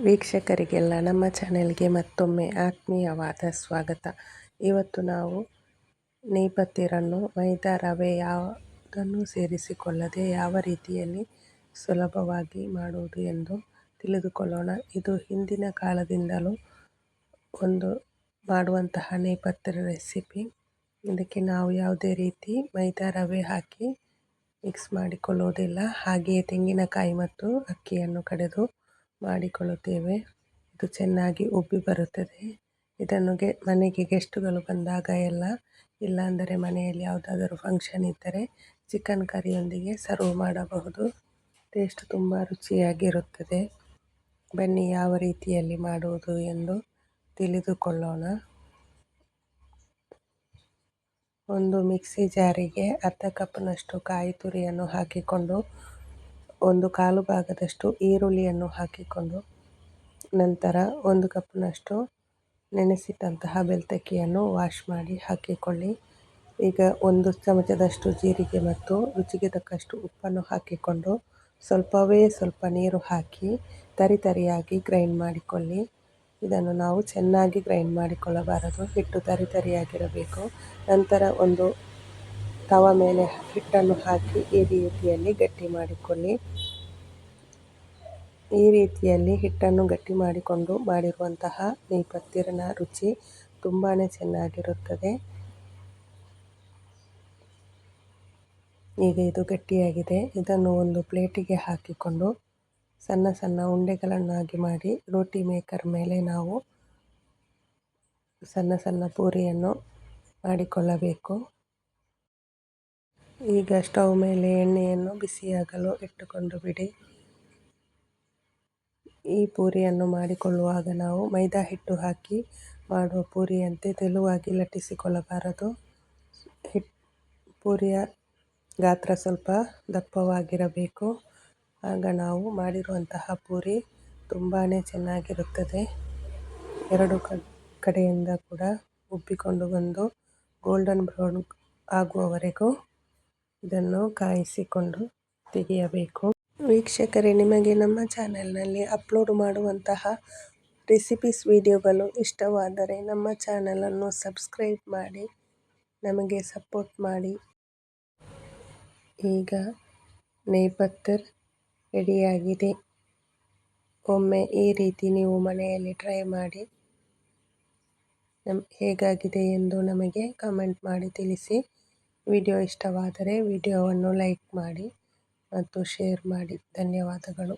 ವೀಕ್ಷಕರಿಗೆಲ್ಲ ನಮ್ಮ ಚಾನೆಲ್ಗೆ ಮತ್ತೊಮ್ಮೆ ಆತ್ಮೀಯವಾದ ಸ್ವಾಗತ. ಇವತ್ತು ನಾವು ನೇಪಥ್ಯರನ್ನು ಮೈದಾ ರವೆ ಯಾವುದನ್ನು ಸೇರಿಸಿಕೊಳ್ಳದೆ ಯಾವ ರೀತಿಯಲ್ಲಿ ಸುಲಭವಾಗಿ ಮಾಡುವುದು ಎಂದು ತಿಳಿದುಕೊಳ್ಳೋಣ. ಇದು ಹಿಂದಿನ ಕಾಲದಿಂದಲೂ ಒಂದು ಮಾಡುವಂತಹ ನೇಪಥ್ಯದ ರೆಸಿಪಿ. ಇದಕ್ಕೆ ನಾವು ಯಾವುದೇ ರೀತಿ ಮೈದಾ ರವೆ ಹಾಕಿ ಮಿಕ್ಸ್ ಮಾಡಿಕೊಳ್ಳುವುದಿಲ್ಲ. ಹಾಗೆಯೇ ತೆಂಗಿನಕಾಯಿ ಮತ್ತು ಅಕ್ಕಿಯನ್ನು ಕಡೆದು ಮಾಡಿಕೊಳ್ಳುತ್ತೇವೆ. ಇದು ಚೆನ್ನಾಗಿ ಉಬ್ಬಿ ಬರುತ್ತದೆ. ಇದನ್ನು ಮನೆಗೆ ಗೆಸ್ಟುಗಳು ಬಂದಾಗ ಇಲ್ಲಾಂದರೆ ಮನೆಯಲ್ಲಿ ಯಾವುದಾದರೂ ಫಂಕ್ಷನ್ ಇದ್ದರೆ ಚಿಕನ್ ಕರಿಯೊಂದಿಗೆ ಸರ್ವ್ ಮಾಡಬಹುದು. ಟೇಸ್ಟ್ ತುಂಬ ರುಚಿಯಾಗಿರುತ್ತದೆ. ಬನ್ನಿ ಯಾವ ರೀತಿಯಲ್ಲಿ ಮಾಡುವುದು ಎಂದು ತಿಳಿದುಕೊಳ್ಳೋಣ. ಒಂದು ಮಿಕ್ಸಿ ಜಾರಿಗೆ ಅರ್ಧ ಕಪ್ನಷ್ಟು ಕಾಯಿ ತುರಿಯನ್ನು ಹಾಕಿಕೊಂಡು 1/4 ಭಾಗದಷ್ಟು ಈರುಳ್ಳಿಯನ್ನು ಹಾಕಿಕೊಂಡು ನಂತರ 1 ಕಪ್ನಷ್ಟು ನೆನೆಸಿಟ್ಟಂತಹ ಬೆಳ್ತಕ್ಕಿಯನ್ನು ವಾಶ್ ಮಾಡಿ ಹಾಕಿಕೊಳ್ಳಿ. ಈಗ 1 ಚಮಚದಷ್ಟು ಜೀರಿಗೆ ಮತ್ತು ರುಚಿಗೆ ತಕ್ಕಷ್ಟು ಉಪ್ಪನ್ನು ಹಾಕಿಕೊಂಡು ಸ್ವಲ್ಪ ನೀರು ಹಾಕಿ ತರಿಯಾಗಿ ಗ್ರೈಂಡ್ ಮಾಡಿಕೊಳ್ಳಿ. ಇದನ್ನು ನಾವು ಚೆನ್ನಾಗಿ ಗ್ರೈಂಡ್ ಮಾಡಿಕೊಳ್ಳಬಾರದು, ಹಿಟ್ಟು ತರಿಯಾಗಿರಬೇಕು. ನಂತರ ಒಂದು ತವ ಮೇಲೆ ಹಿಟ್ಟನ್ನು ಹಾಕಿ ಈ ರೀತಿಯಲ್ಲಿ ಗಟ್ಟಿ ಮಾಡಿಕೊಳ್ಳಿ. ಈ ರೀತಿಯಲ್ಲಿ ಹಿಟ್ಟನ್ನು ಗಟ್ಟಿ ಮಾಡಿಕೊಂಡು ಮಾಡಿರುವಂತಹ ನೇಪಥ್ಯದ ರುಚಿ ತುಂಬಾ ಚೆನ್ನಾಗಿರುತ್ತದೆ. ಈಗ ಇದು ಗಟ್ಟಿಯಾಗಿದೆ. ಇದನ್ನು ಒಂದು ಪ್ಲೇಟಿಗೆ ಹಾಕಿಕೊಂಡು ಸಣ್ಣ ಉಂಡೆಗಳನ್ನಾಗಿ ಮಾಡಿ ರೋಟಿ ಮೇಕರ್ ಮೇಲೆ ನಾವು ಸಣ್ಣ ಪೂರಿಯನ್ನು ಮಾಡಿಕೊಳ್ಳಬೇಕು. ಈಗ ಸ್ಟವ್ ಮೇಲೆ ಎಣ್ಣೆಯನ್ನು ಬಿಸಿಯಾಗಲು ಇಟ್ಟುಕೊಂಡು ಬಿಡಿ. ಈ ಪೂರಿಯನ್ನು ಮಾಡಿಕೊಳ್ಳುವಾಗ ನಾವು ಮೈದಾ ಹಿಟ್ಟು ಹಾಕಿ ಮಾಡುವ ಪೂರಿಯಂತೆ ತೆಳುವಾಗಿ ಲಟ್ಟಿಸಿಕೊಳ್ಳಬಾರದು. ಪೂರಿಯ ಗಾತ್ರ ಸ್ವಲ್ಪ ದಪ್ಪವಾಗಿರಬೇಕು. ಆಗ ನಾವು ಮಾಡಿರುವಂತಹ ಪೂರಿ ತುಂಬಾ ಚೆನ್ನಾಗಿರುತ್ತದೆ. ಎರಡು ಕಡೆಯಿಂದ ಕೂಡ ಉಬ್ಬಿಕೊಂಡು ಬಂದು ಗೋಲ್ಡನ್ ಬ್ರೌನ್ ಆಗುವವರೆಗೂ ಇದನ್ನು ಕಾಯಿಸಿಕೊಂಡು ತೆಗೆಯಬೇಕು. ವೀಕ್ಷಕರೇ, ನಿಮಗೆ ನಮ್ಮ ಚಾನೆಲ್ನಲ್ಲಿ ಅಪ್ಲೋಡ್ ಮಾಡುವಂತಹ ರೆಸಿಪೀಸ್ ವಿಡಿಯೋಗಳು ಇಷ್ಟವಾದರೆ ನಮ್ಮ ಚಾನಲನ್ನು ಸಬ್ಸ್ಕ್ರೈಬ್ ಮಾಡಿ ನಮಗೆ ಸಪೋರ್ಟ್ ಮಾಡಿ. ಈಗ ನೇಪಥ್ಯ ರೆಡಿಯಾಗಿದೆ. ಒಮ್ಮೆ ಈ ರೀತಿ ನೀವು ಮನೆಯಲ್ಲಿ ಟ್ರೈ ಮಾಡಿ ಹೇಗಾಗಿದೆ ಎಂದು ನಮಗೆ ಕಮೆಂಟ್ ಮಾಡಿ ತಿಳಿಸಿ. ವಿಡಿಯೋ ಇಷ್ಟವಾದರೆ ವಿಡಿಯೋವನ್ನು ಲೈಕ್ ಮಾಡಿ ಮತ್ತು ಶೇರ್ ಮಾಡಿ. ಧನ್ಯವಾದಗಳು.